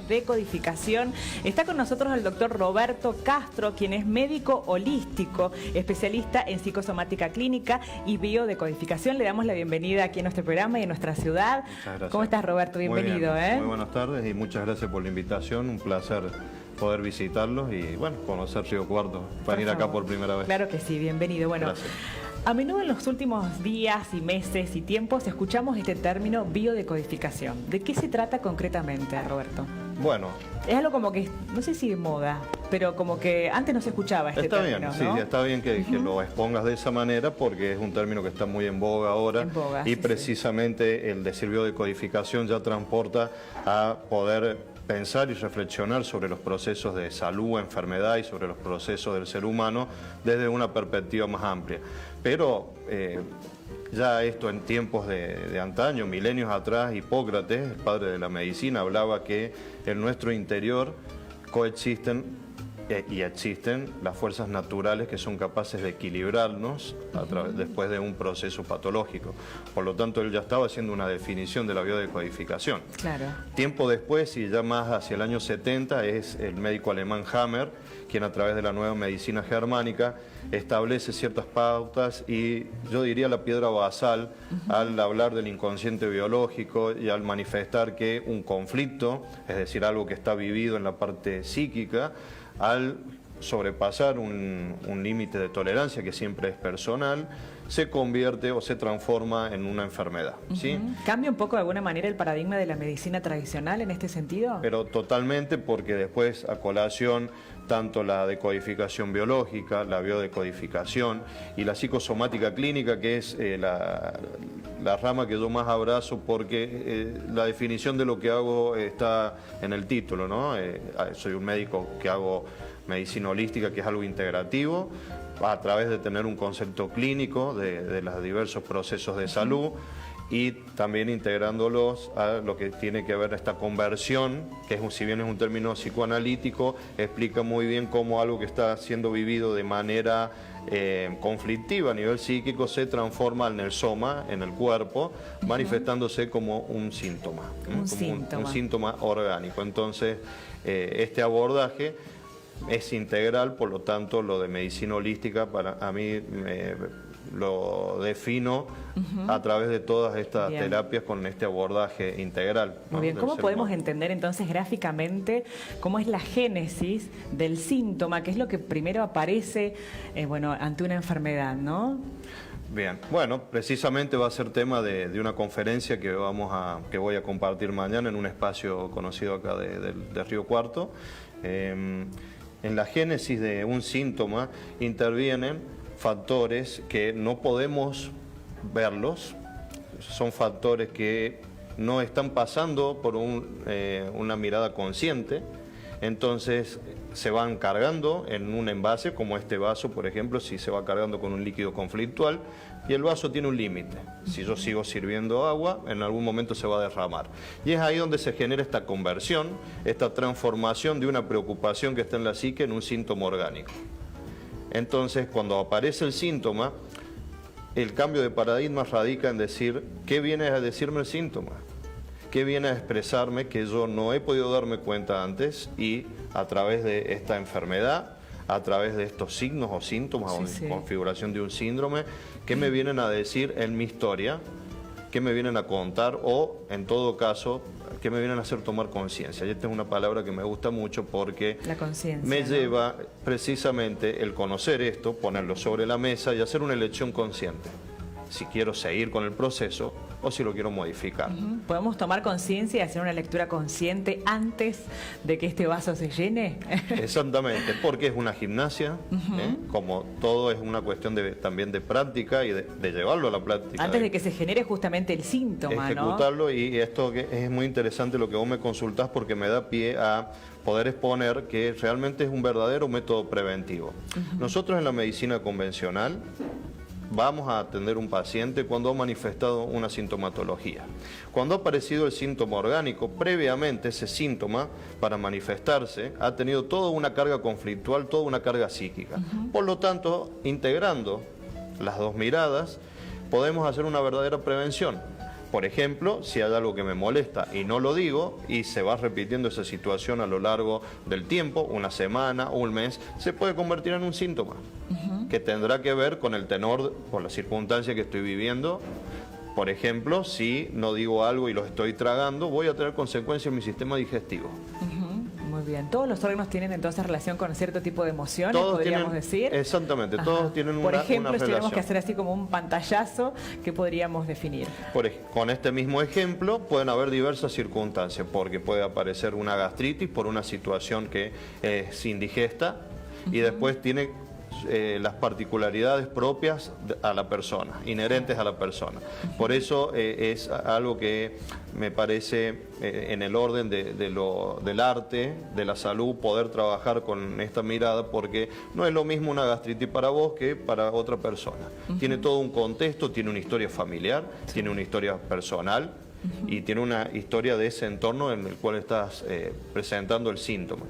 Decodificación. Está con nosotros el doctor Roberto Castro, quien es médico holístico, especialista en psicosomática clínica y biodecodificación. Le damos la bienvenida aquí en nuestro programa y en nuestra ciudad. Muchas gracias. ¿Cómo estás, Roberto? Bienvenido. Muy buenas tardes y muchas gracias por la invitación. Un placer poder visitarlos y, bueno, conocer Río Cuarto, venir acá por primera vez. Claro que sí, bienvenido. Bueno, gracias. A menudo en los últimos días y meses y tiempos escuchamos este término biodecodificación. ¿De qué se trata concretamente, Roberto? Bueno, es algo como que, no sé si de moda, pero como que antes no se escuchaba este término, bien, ¿no? Sí, está bien que lo expongas de esa manera porque es un término que está muy en boga ahora y precisamente el decir biodecodificación ya transporta a poder pensar y reflexionar sobre los procesos de salud, enfermedad y sobre los procesos del ser humano desde una perspectiva más amplia. Pero ya esto en tiempos de antaño, milenios atrás, Hipócrates, el padre de la medicina, hablaba que en nuestro interior coexisten y existen las fuerzas naturales que son capaces de equilibrarnos después de un proceso patológico. Por lo tanto, él ya estaba haciendo una definición de la biodecodificación. Claro. Tiempo después, y ya más hacia el año 70, es el médico alemán Hammer quien a través de la nueva medicina germánica establece ciertas pautas y yo diría la piedra basal al hablar del inconsciente biológico y al manifestar que un conflicto, es decir, algo que está vivido en la parte psíquica, al sobrepasar un límite de tolerancia que siempre es personal, se convierte o se transforma en una enfermedad. ¿Sí? ¿Cambia un poco de alguna manera el paradigma de la medicina tradicional en este sentido? Pero totalmente, porque después a colación tanto la decodificación biológica, la biodecodificación y la psicosomática clínica, que es la rama que yo más abrazo porque la definición de lo que hago está en el título, ¿no? Soy un médico que hago medicina holística, que es algo integrativo, a través de tener un concepto clínico de los diversos procesos de salud y también integrándolos a lo que tiene que ver esta conversión, que si bien es un término psicoanalítico, explica muy bien cómo algo que está siendo vivido de manera conflictiva a nivel psíquico se transforma en el soma, en el cuerpo, manifestándose como un síntoma, un síntoma orgánico. Entonces, este abordaje es integral, por lo tanto, lo de medicina holística para mí lo defino a través de todas estas terapias con este abordaje integral. Muy bien, ¿cómo podemos entender entonces gráficamente cómo es la génesis del síntoma, que es lo que primero aparece ante una enfermedad, ¿no? Bien, bueno, precisamente va a ser tema de una conferencia que voy a compartir mañana en un espacio conocido acá de Río Cuarto. En la génesis de un síntoma intervienen factores que no podemos verlos, son factores que no están pasando por una mirada consciente, entonces se van cargando en un envase, como este vaso, por ejemplo, si se va cargando con un líquido conflictual, y el vaso tiene un límite. Si yo sigo sirviendo agua, en algún momento se va a derramar. Y es ahí donde se genera esta conversión, esta transformación de una preocupación que está en la psique en un síntoma orgánico. Entonces, cuando aparece el síntoma, el cambio de paradigma radica en decir, ¿qué viene a decirme el síntoma? ¿Qué viene a expresarme que yo no he podido darme cuenta antes y a través de esta enfermedad, a través de estos signos o síntomas o configuración de un síndrome, qué me vienen a decir en mi historia, qué me vienen a contar o, en todo caso, qué me vienen a hacer tomar conciencia? Y esta es una palabra que me gusta mucho porque me lleva precisamente el conocer esto, ponerlo sobre la mesa y hacer una elección consciente. Si quiero seguir con el proceso o si lo quiero modificar. ¿Podemos tomar conciencia y hacer una lectura consciente antes de que este vaso se llene? Exactamente, porque es una gimnasia, como todo es una cuestión también de práctica y de llevarlo a la práctica. Antes de que se genere justamente el síntoma, ejecutarlo, ¿no? Y esto que es muy interesante lo que vos me consultás porque me da pie a poder exponer que realmente es un verdadero método preventivo. Nosotros en la medicina convencional vamos a atender un paciente cuando ha manifestado una sintomatología. Cuando ha aparecido el síntoma orgánico, previamente ese síntoma, para manifestarse, ha tenido toda una carga conflictual, toda una carga psíquica. Por lo tanto, integrando las dos miradas, podemos hacer una verdadera prevención. por ejemplo, si hay algo que me molesta y no lo digo y se va repitiendo esa situación a lo largo del tiempo, una semana o un mes, se puede convertir en un síntoma que tendrá que ver con el tenor, con la circunstancia que estoy viviendo. Por ejemplo, si no digo algo y lo estoy tragando, voy a tener consecuencias en mi sistema digestivo. Muy bien. ¿Todos los órganos tienen entonces relación con cierto tipo de emociones, Todos podríamos tienen, decir? exactamente, todos tienen Por una ejemplo, si tuviéramos relación. que hacer así como un pantallazo, ¿qué podríamos definir? Con este mismo ejemplo pueden haber diversas circunstancias, porque puede aparecer una gastritis por una situación que es indigesta y después tiene las particularidades propias a la persona, inherentes a la persona. Por eso es algo que me parece en el orden del arte, de la salud, poder trabajar con esta mirada, porque no es lo mismo una gastritis para vos que para otra persona. Tiene todo un contexto, tiene una historia familiar, tiene una historia personal, y tiene una historia de ese entorno en el cual estás presentando el síntoma.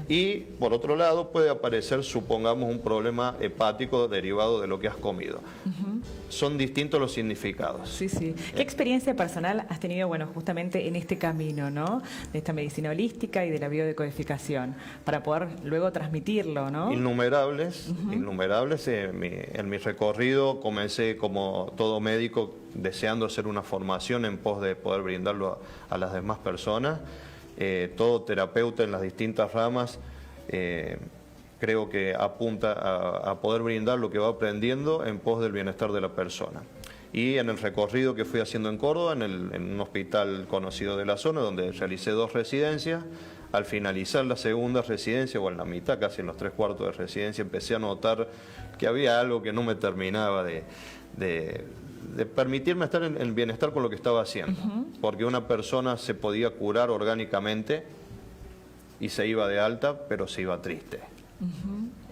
Y por otro lado puede aparecer, supongamos, un problema hepático derivado de lo que has comido. Son distintos los significados. Sí, sí. ¿Qué experiencia personal has tenido, bueno, justamente en este camino, ¿no? De esta medicina holística y de la biodecodificación, para poder luego transmitirlo, ¿no? Innumerables, innumerables. En mi recorrido comencé como todo médico deseando hacer una formación en pos de poder brindarlo a las demás personas. Todo terapeuta en las distintas ramas creo que apunta a poder brindar lo que va aprendiendo en pos del bienestar de la persona. Y en el recorrido que fui haciendo en Córdoba, en un hospital conocido de la zona, donde realicé 2 residencias, al finalizar la segunda residencia, o en la mitad, casi en los 3/4 de residencia, empecé a notar que había algo que no me terminaba de permitirme estar en bienestar con lo que estaba haciendo. Porque una persona se podía curar orgánicamente y se iba de alta, pero se iba triste.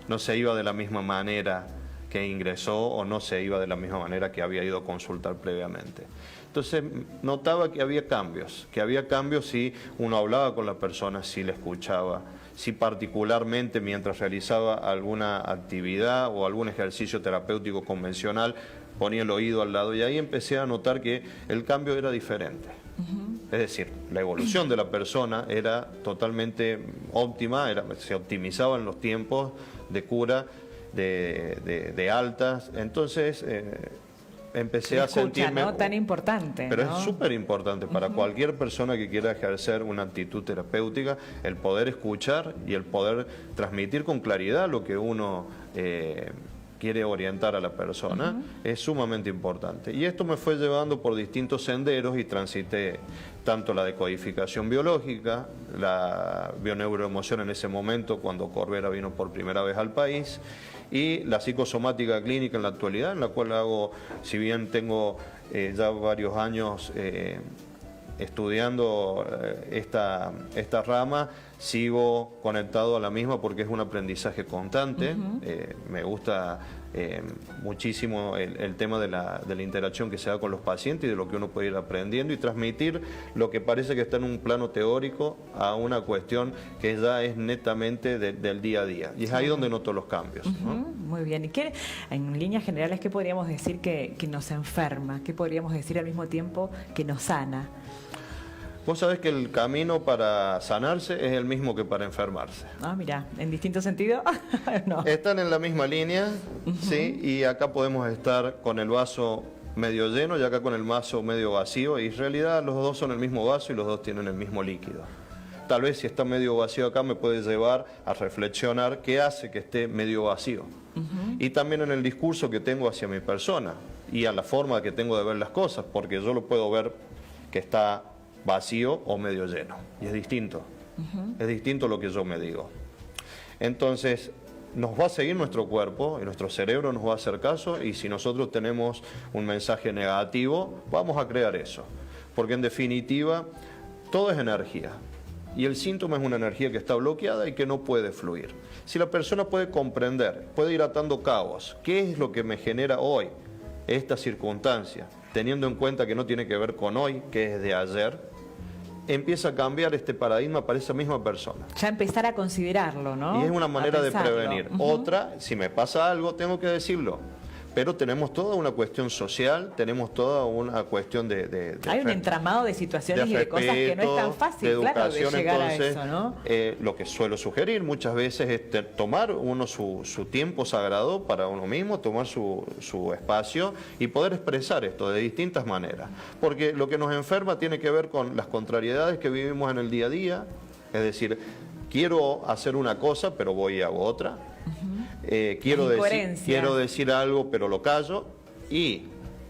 No se iba de la misma manera que ingresó o no se iba de la misma manera que había ido a consultar previamente. Entonces notaba que había cambios si uno hablaba con la persona, si le escuchaba, si particularmente mientras realizaba alguna actividad o algún ejercicio terapéutico convencional ponía el oído al lado, y ahí empecé a notar que el cambio era diferente. Es decir, la evolución de la persona era totalmente óptima, se optimizaban los tiempos de cura, de altas. Entonces empecé a sentirme... ¿no? Tan importante. Pero ¿no? es súper importante para cualquier persona que quiera ejercer una actitud terapéutica, el poder escuchar y el poder transmitir con claridad lo que uno quiere orientar a la persona, es sumamente importante. Y esto me fue llevando por distintos senderos y transité tanto la decodificación biológica, la bioneuroemoción en ese momento, cuando Corbera vino por primera vez al país, y la psicosomática clínica en la actualidad, en la cual hago, si bien tengo ya varios años estudiando esta rama, sigo conectado a la misma porque es un aprendizaje constante. Me gusta muchísimo el tema de la interacción que se da con los pacientes y de lo que uno puede ir aprendiendo y transmitir lo que parece que está en un plano teórico a una cuestión que ya es netamente del día a día. Y es ahí donde noto los cambios, ¿no? Muy bien. ¿Y qué, en líneas generales, qué podríamos decir que nos enferma? ¿Qué podríamos decir al mismo tiempo que nos sana? Vos sabés que el camino para sanarse es el mismo que para enfermarse. Ah, mira, ¿en distinto sentido? No. Están en la misma línea, ¿sí? Y acá podemos estar con el vaso medio lleno y acá con el vaso medio vacío, y en realidad los dos son el mismo vaso y los dos tienen el mismo líquido. Tal vez si está medio vacío acá me puede llevar a reflexionar qué hace que esté medio vacío. Y también en el discurso que tengo hacia mi persona y a la forma que tengo de ver las cosas, porque yo lo puedo ver que está vacío o medio lleno, y es distinto. Es distinto lo que yo me digo. Entonces nos va a seguir nuestro cuerpo y nuestro cerebro nos va a hacer caso, y si nosotros tenemos un mensaje negativo vamos a crear eso, porque en definitiva todo es energía y el síntoma es una energía que está bloqueada y que no puede fluir. Si la persona puede comprender, puede ir atando cabos, ¿qué es lo que me genera hoy esta circunstancia? Teniendo en cuenta que no tiene que ver con hoy, que es de ayer, empieza a cambiar este paradigma para esa misma persona. Ya empezar a considerarlo, ¿no? Y es una manera de prevenir. Otra, si me pasa algo, tengo que decirlo. pero tenemos toda una cuestión social, tenemos toda una cuestión de hay un entramado de situaciones y de cosas que no es tan fácil, claro, de llegar a eso, ¿no? Lo que suelo sugerir muchas veces es tomar uno su tiempo sagrado para uno mismo, tomar su espacio y poder expresar esto de distintas maneras. Porque lo que nos enferma tiene que ver con las contrariedades que vivimos en el día a día, es decir, quiero hacer una cosa pero voy y hago otra. Quiero decir algo pero lo callo y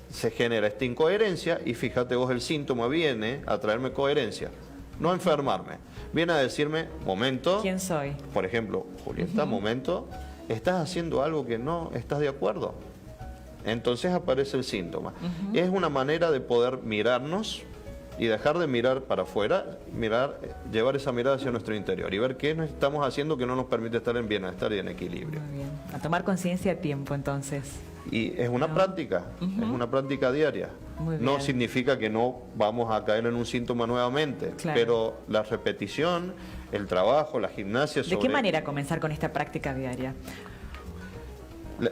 se genera esta incoherencia y fíjate vos, el síntoma viene a traerme coherencia, no a enfermarme, viene a decirme, momento, ¿quién soy? Por ejemplo, Julieta, momento, estás haciendo algo que no estás de acuerdo, entonces aparece el síntoma. Es una manera de poder mirarnos y dejar de mirar para afuera, llevar esa mirada hacia nuestro interior y ver qué nos estamos haciendo que no nos permite estar en bienestar y en equilibrio. Muy bien. A tomar conciencia a tiempo, entonces. Y es una práctica, es una práctica diaria. No significa que no vamos a caer en un síntoma nuevamente, claro, pero la repetición, el trabajo, la gimnasia... ¿De qué manera comenzar con esta práctica diaria?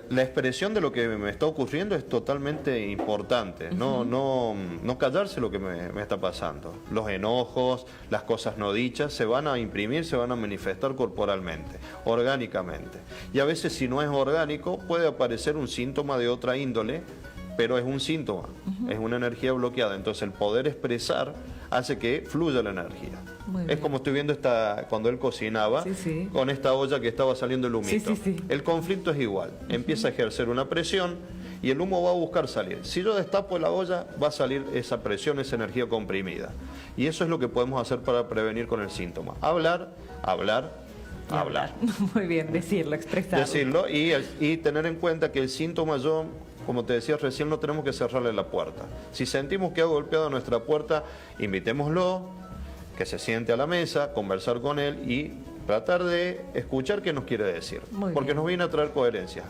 La expresión de lo que me está ocurriendo es totalmente importante, no callarse lo que me está pasando. Los enojos, las cosas no dichas se van a imprimir, se van a manifestar corporalmente, orgánicamente. Y a veces si no es orgánico puede aparecer un síntoma de otra índole, pero es un síntoma, es una energía bloqueada. Entonces el poder expresar hace que fluya la energía. Es como estoy viendo cuando él cocinaba, con esta olla que estaba saliendo el humito. El conflicto es igual, empieza a ejercer una presión y el humo va a buscar salir. Si yo destapo la olla, va a salir esa presión, esa energía comprimida. Y eso es lo que podemos hacer para prevenir con el síntoma. Hablar. Muy bien, decirlo, expresarlo. Decirlo y tener en cuenta que el síntoma como te decía recién, no tenemos que cerrarle la puerta. Si sentimos que ha golpeado nuestra puerta, invitémoslo, que se siente a la mesa, conversar con él y tratar de escuchar qué nos quiere decir. Porque nos viene a traer coherencia.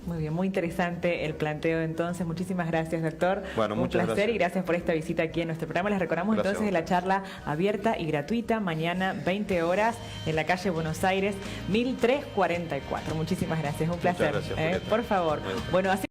Muy bien, muy interesante el planteo entonces. Muchísimas gracias, doctor. Bueno, un placer y gracias por esta visita aquí en nuestro programa. Les recordamos entonces de la charla abierta y gratuita mañana 20 horas en la calle Buenos Aires 1344. Muchísimas gracias, un placer. Muchas gracias, por favor. Bueno, así